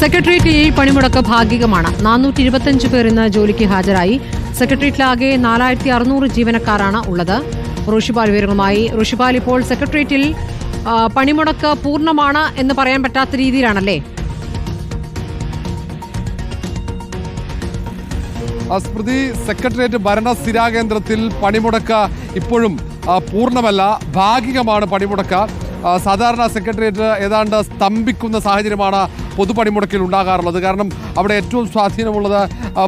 സെക്രട്ടേറിയറ്റിൽ പണിമുടക്ക് ഭാഗികമാണ്. 425 പേർ ഇന്ന് ജോലിക്ക് ഹാജരായി. സെക്രട്ടേറിയറ്റിലാകെ 4600 ജീവനക്കാരാണ് ഉള്ളത്. ഋഷിപാൽ വിവരങ്ങളുമായി. ഋഷിപാൽ, ഇപ്പോൾ സെക്രട്ടേറിയറ്റിൽ പണിമുടക്ക് പൂർണ്ണമാണ് എന്ന് പറയാൻ പറ്റാത്ത രീതിയിലാണല്ലേ? സ്മൃതി, സെക്രട്ടേറിയറ്റ് ഭരണ സ്ഥിരാകേന്ദ്രത്തിൽ പണിമുടക്ക് ഇപ്പോഴും പൂർണ്ണമല്ല, ഭാഗികമാണ് പണിമുടക്ക്. സാധാരണ സെക്രട്ടേറിയറ്റ് ഏതാണ്ട് സ്തംഭിക്കുന്ന സാഹചര്യമാണ് പൊതുപണിമുടക്കിൽ ഉണ്ടാകാറുള്ളത്. കാരണം അവിടെ ഏറ്റവും സ്വാധീനമുള്ളത്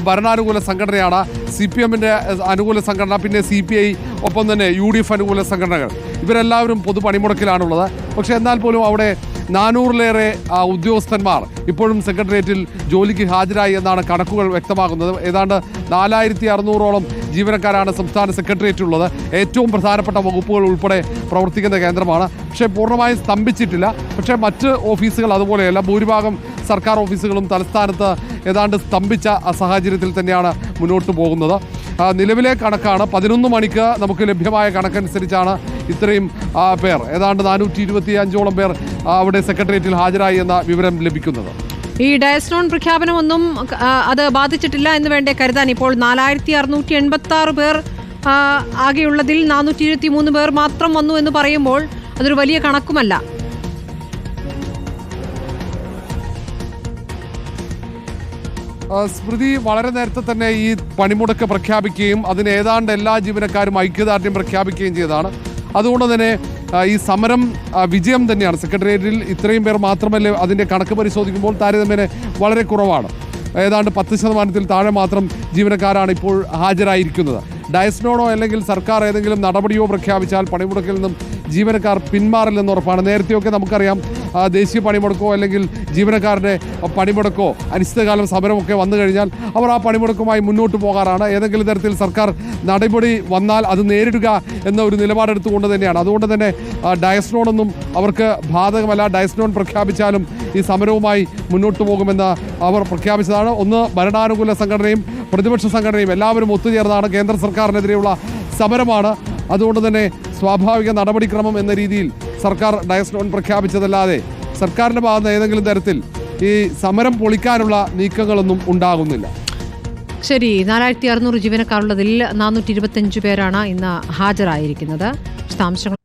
ഭരണാനുകൂല സംഘടനയാണ്. CPM-ൻ്റെ അനുകൂല സംഘടന, പിന്നെ CPI, ഒപ്പം തന്നെ UDF അനുകൂല സംഘടനകൾ, ഇവരെല്ലാവരും പൊതുപണിമുടക്കിലാണുള്ളത്. പക്ഷേ എന്നാൽ പോലും അവിടെ 400-ലേറെ ഉദ്യോഗസ്ഥന്മാർ ഇപ്പോഴും സെക്രട്ടേറിയറ്റിൽ ജോലിക്ക് ഹാജരായി എന്നാണ് കണക്കുകൾ വ്യക്തമാക്കുന്നത്. ഏതാണ്ട് 4600-ഓളം ജീവനക്കാരാണ് സംസ്ഥാന സെക്രട്ടേറിയറ്റിലുള്ളത്. ഏറ്റവും പ്രധാനപ്പെട്ട വകുപ്പുകൾ ഉൾപ്പെടെ പ്രവർത്തിക്കുന്ന കേന്ദ്രമാണ്. പക്ഷേ പൂർണ്ണമായും സ്തംഭിച്ചിട്ടില്ല. പക്ഷേ മറ്റ് ഓഫീസുകൾ അതുപോലെയല്ല. ഭൂരിഭാഗം സർക്കാർ ഓഫീസുകളും തലസ്ഥാനത്ത് ഏതാണ്ട് സ്തംഭിച്ച സാഹചര്യത്തിൽ തന്നെയാണ് മുന്നോട്ട് പോകുന്നത്. നിലവിലെ കണക്കാണ് 11 മണിക്ക് നമുക്ക് ലഭ്യമായ കണക്കനുസരിച്ചാണ് ഇത്രയും പേർ, ഏതാണ്ട് 425ഓളം പേർ അവിടെ സെക്രട്ടേറിയറ്റിൽ ഹാജരായി എന്ന വിവരം ലഭിക്കുന്നത്. ഈ ഡയസ്നോൺ പ്രഖ്യാപനമൊന്നും അത് ബാധിച്ചിട്ടില്ല എന്ന് വേണ്ടേ കരുതാൻ? ഇപ്പോൾ 4686 പേർ ആകെയുള്ളതിൽ 423 പേർ മാത്രം വന്നു എന്ന് പറയുമ്പോൾ അതൊരു വലിയ കണക്കുമല്ല. സ്മൃതി, വളരെ നേരത്തെ തന്നെ ഈ പണിമുടക്ക് പ്രഖ്യാപിക്കുകയും അതിന് ഏതാണ്ട് എല്ലാ ജീവനക്കാരും ഐക്യദാർഢ്യം പ്രഖ്യാപിക്കുകയും ചെയ്തതാണ്. അതുകൊണ്ട് തന്നെ ഈ സമരം വിജയം തന്നെയാണ്. സെക്രട്ടേറിയറ്റിൽ ഇത്രയും പേർ മാത്രമല്ല, അതിൻ്റെ കണക്ക് പരിശോധിക്കുമ്പോൾ താരതമ്യേന വളരെ കുറവാണ്. ഏതാണ്ട് 10% താഴെ മാത്രം ജീവനക്കാരാണ് ഇപ്പോൾ ഹാജരായിരിക്കുന്നത്. ഡയസ്നോണോ അല്ലെങ്കിൽ സർക്കാർ ഏതെങ്കിലും നടപടിയോ പ്രഖ്യാപിച്ചാൽ പണിമുടക്കിൽ നിന്നും ജീവനക്കാർ പിന്മാറില്ലെന്ന് ഉറപ്പാണ്. നേരത്തെയൊക്കെ നമുക്കറിയാം, ദേശീയ പണിമുടക്കോ അല്ലെങ്കിൽ ജീവനക്കാരുടെ പണിമുടക്കോ അനിശ്ചിതകാലം സമരമൊക്കെ വന്നു കഴിഞ്ഞാൽ അവർ ആ പണിമുടക്കുമായി മുന്നോട്ട് പോകാറാണ്. ഏതെങ്കിലും തരത്തിൽ സർക്കാർ നടപടി വന്നാൽ അത് നേരിടുക എന്ന ഒരു നിലപാടെടുത്തുകൊണ്ട് തന്നെയാണ്. അതുകൊണ്ട് തന്നെ ഡയസ്നോണൊന്നും അവർക്ക് ബാധകമല്ല. ഡയസ്നോൺ പ്രഖ്യാപിച്ചാലും ഈ സമരവുമായി മുന്നോട്ട് പോകുമെന്ന് അവർ പ്രഖ്യാപിച്ചതാണ്. ഒന്ന്, ഭരണാനുകൂല സംഘടനയും പ്രതിപക്ഷ സംഘടനയും എല്ലാവരും ഒത്തുചേർന്നാണ് കേന്ദ്ര സർക്കാരിനെതിരെയുള്ള സമരമാണ്. അതുകൊണ്ട് തന്നെ സ്വാഭാവിക നടപടിക്രമം എന്ന രീതിയിൽ സർക്കാർ ഡയസ്നോൺ പ്രഖ്യാപിച്ചതല്ലാതെ സർക്കാരിൻ്റെ ഭാഗത്ത് ഏതെങ്കിലും തരത്തിൽ ഈ സമരം പൊളിക്കാനുള്ള നീക്കങ്ങളൊന്നും ഉണ്ടാകുന്നില്ല. ശരി, 4600 ജീവനക്കാരുള്ളതിൽ 425 പേരാണ് ഇന്ന് ഹാജരായിരിക്കുന്നത്. വിശദാംശങ്ങൾ